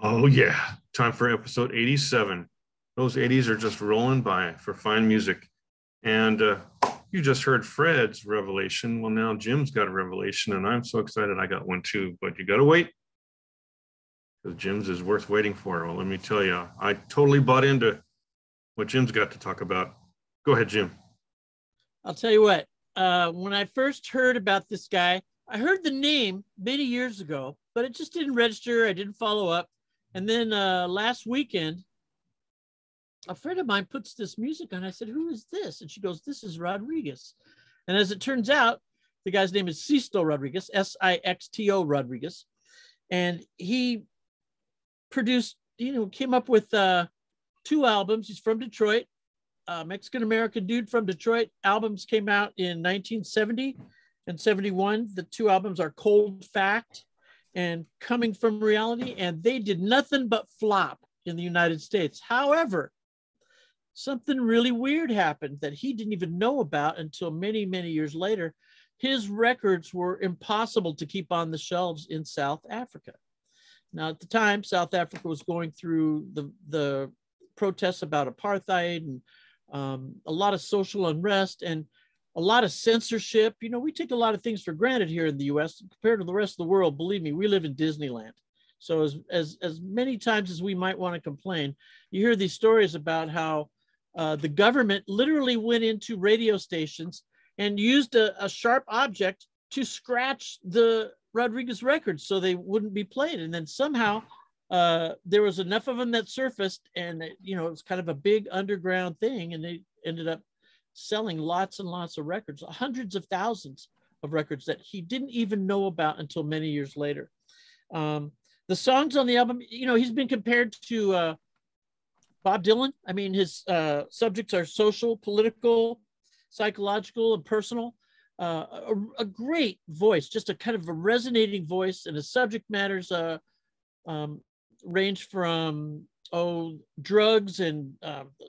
Oh, yeah. Time for episode 87. Those 80s are just rolling by for fine music. And you just heard Fred's revelation. Well, now Jim's got a revelation, and I'm so excited I got one too. But you got to wait because Jim's is worth waiting for. Well, let me tell you, I totally bought into what Jim's got to talk about. Go ahead, Jim. I'll tell you what, when I first heard about this guy, I heard the name many years ago, but it just didn't register. I didn't follow up. And then last weekend, a friend of mine puts this music on. I said, "Who is this?" And she goes, "This is Rodriguez." And as it turns out, the guy's name is Sixto Rodriguez, Sixto Rodriguez. And he produced, came up with two albums. He's from Detroit, Mexican-American dude from Detroit. Albums came out in 1970 and 71. The two albums are Cold Fact and Coming from Reality, and they did nothing but flop in the United States. However, something really weird happened that he didn't even know about until many, many years later. His records were impossible to keep on the shelves in South Africa. Now, at the time, South Africa was going through the protests about apartheid and a lot of social unrest and a lot of censorship. We take a lot of things for granted here in the U.S. compared to the rest of the world. Believe me, we live in Disneyland. So as many times as we might want to complain, you hear these stories about how the government literally went into radio stations and used a sharp object to scratch the Rodriguez records so they wouldn't be played. And then somehow there was enough of them that surfaced, and it was kind of a big underground thing, and they ended up selling lots and lots of records, hundreds of thousands of records that he didn't even know about until many years later. The songs on the album, he's been compared to Bob Dylan. I mean, his subjects are social, political, psychological, and personal. A great voice, just a kind of a resonating voice, and his subject matters range from drugs and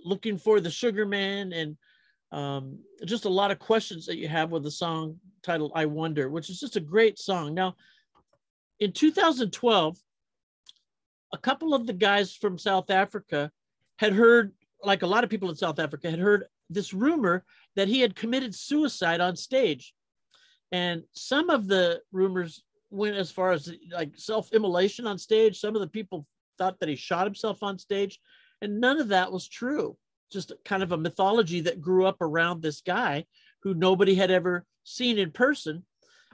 looking for the sugar man, and just a lot of questions that you have with the song titled "I Wonder," which is just a great song. Now, in 2012, a couple of the guys from South Africa had heard, like a lot of people in South Africa, had heard this rumor that he had committed suicide on stage. And some of the rumors went as far as like self-immolation on stage. Some of the people thought that he shot himself on stage, and none of that was true. Just kind of a mythology that grew up around this guy who nobody had ever seen in person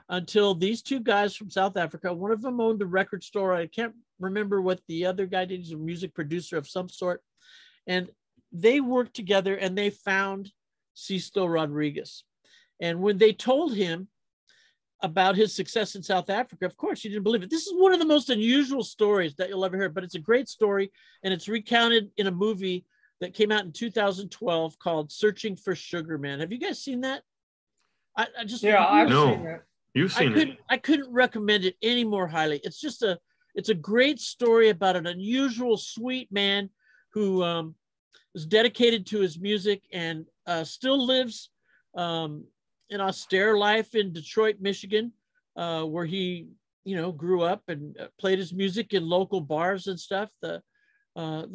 until these two guys from South Africa. One of them owned a record store. I can't remember what the other guy did. He's a music producer of some sort. And they worked together and they found Sixto Rodriguez. And when they told him about his success in South Africa, of course, he didn't believe it. This is one of the most unusual stories that you'll ever hear, but it's a great story. And it's recounted in a movie that came out in 2012 called Searching for Sugar Man. Have you guys seen that? I just, Yeah, I've No, seen it. you've seen it. I couldn't recommend it any more highly. It's a great story about an unusual, sweet man who was dedicated to his music and still lives an austere life in Detroit, Michigan, where he, grew up and played his music in local bars and stuff. The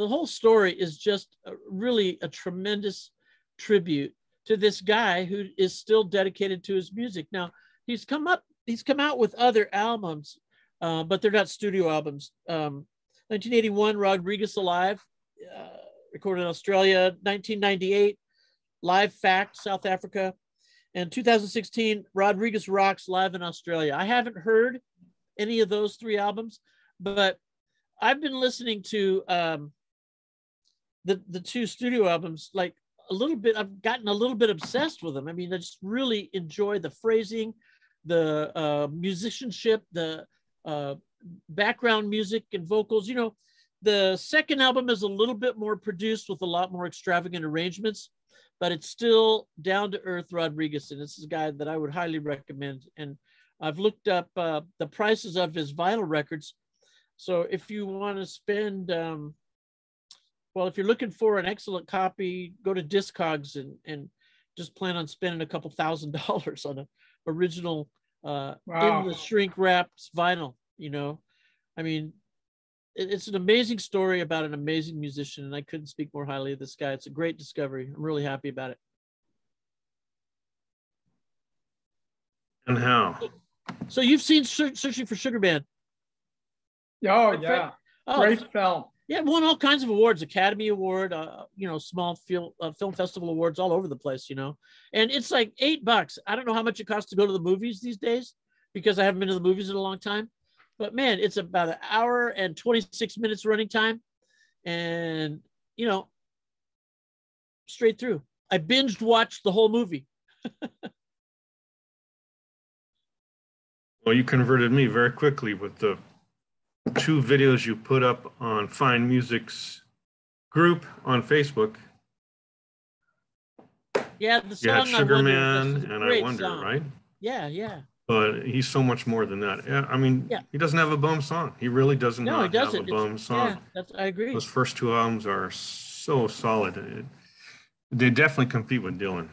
whole story is just really a tremendous tribute to this guy who is still dedicated to his music. Now, he's come out with other albums, but they're not studio albums. 1981, Rodriguez Alive, recorded in Australia. 1998, Live Fact, South Africa. And 2016, Rodriguez Rocks, live in Australia. I haven't heard any of those three albums, but I've been listening to the two studio albums like a little bit. I've gotten a little bit obsessed with them. I mean, I just really enjoy the phrasing, the musicianship, the background music and vocals. The second album is a little bit more produced with a lot more extravagant arrangements, but it's still down to earth Rodriguez. And this is a guy that I would highly recommend. And I've looked up the prices of his vinyl records. So if you want to spend, if you're looking for an excellent copy, go to Discogs and just plan on spending a couple $1,000s on an original in the shrink wrapped vinyl. I mean, it's an amazing story about an amazing musician, and I couldn't speak more highly of this guy. It's a great discovery. I'm really happy about it. And how? So you've seen Searching for Sugar Man? Oh yeah, great film. Yeah, it won all kinds of awards, Academy Award, small film festival awards all over the place, and it's like $8. I don't know how much it costs to go to the movies these days because I haven't been to the movies in a long time, but man, it's about an hour and 26 minutes running time, and straight through. I binged watched the whole movie. Well, you converted me very quickly with the 2 videos you put up on Fine Music's group on Facebook. Yeah, the song You had Sugar I Wonder, Man and I Wonder, song. right? Yeah. But he's so much more than that. Yeah, I mean, He doesn't have a bum song. He really doesn't have a bum song. Yeah, I agree. Those first 2 albums are so solid. They definitely compete with Dylan.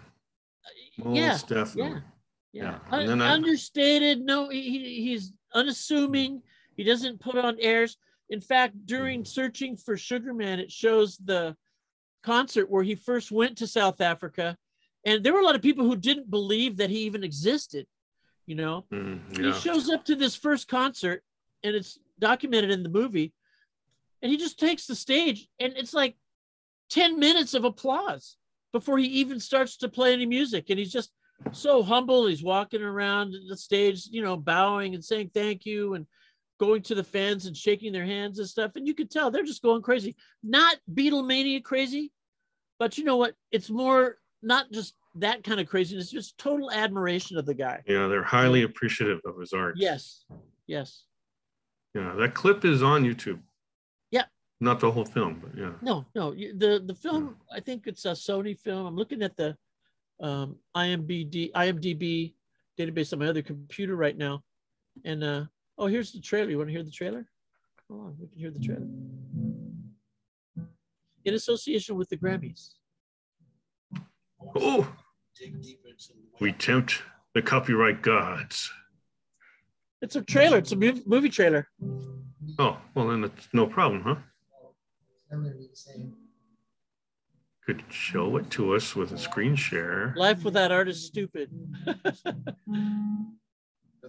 Most definitely. Yeah. Understated. No, he's unassuming. He doesn't put on airs. In fact, during Searching for Sugar Man, it shows the concert where he first went to South Africa. And there were a lot of people who didn't believe that he even existed, He shows up to this first concert, and it's documented in the movie. And he just takes the stage, and it's like 10 minutes of applause before he even starts to play any music. And he's just so humble. He's walking around the stage, bowing and saying thank you and going to the fans and shaking their hands and stuff. And you could tell they're just going crazy. Not Beatlemania crazy, but you know what? It's more not just that kind of craziness, it's just total admiration of the guy. Yeah, they're highly appreciative of his art. Yes. Yeah, that clip is on YouTube. Yeah. Not the whole film, but yeah. No. The film, I think it's a Sony film. I'm looking at the IMDb database on my other computer right now. And here's the trailer. You want to hear the trailer? Hold on, we can hear the trailer. In association with the Grammys. Oh, we tempt the copyright gods. It's a trailer. It's a movie trailer. Oh, well, then it's no problem, huh? Could show it to us with a screen share. Life without art is stupid. That's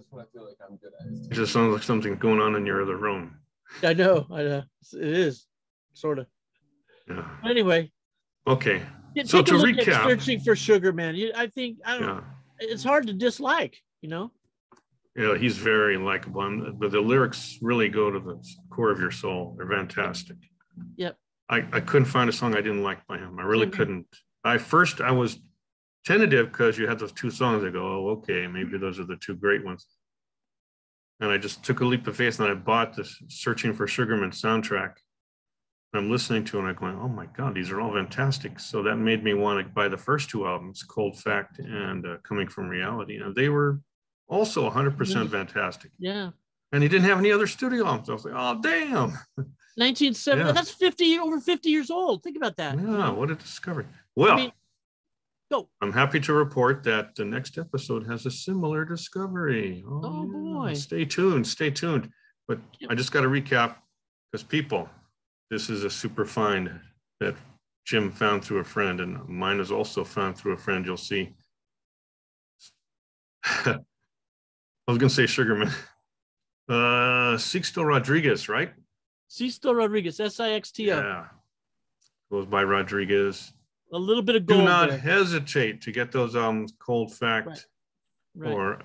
what I feel like I'm good at. It just sounds like something going on in your other room. I know. It is, sort of. Yeah. Anyway. Okay. So to recap, Searching for Sugar Man. It's hard to dislike, Yeah, he's very likable, but the lyrics really go to the core of your soul. They're fantastic. Yep. I couldn't find a song I didn't like by him. I really couldn't. I was tentative because you had those 2 songs. I go, oh, okay, maybe those are the 2 great ones. And I just took a leap of faith and I bought this Searching for Sugar Man soundtrack. I'm listening to it and I'm going, oh my God, these are all fantastic. So that made me want to buy the first 2 albums, Cold Fact and Coming from Reality. And they were also 100% fantastic. Yeah. And he didn't have any other studio albums. I was like, oh, damn. 1970. Yeah. That's over 50 years old. Think about that. Yeah, what a discovery. Well, go. I'm happy to report that the next episode has a similar discovery. Oh boy. Stay tuned. But I just got to recap because people, this is a super find that Jim found through a friend, and mine is also found through a friend. You'll see. I was going to say Sugarman. Sixto Rodriguez, right? Sixto Rodriguez, Sixto. Yeah. Goes by Rodriguez. A little bit of gold. Do not hesitate to get those albums, Cold Fact,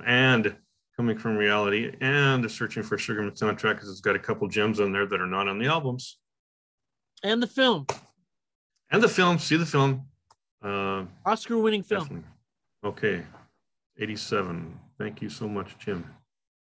and Coming from Reality, and the Searching for Sugarman soundtrack, because it's got a couple gems on there that are not on the albums. And the film. See the film. Oscar-winning film. Definitely. Okay. 87. Thank you so much, Jim.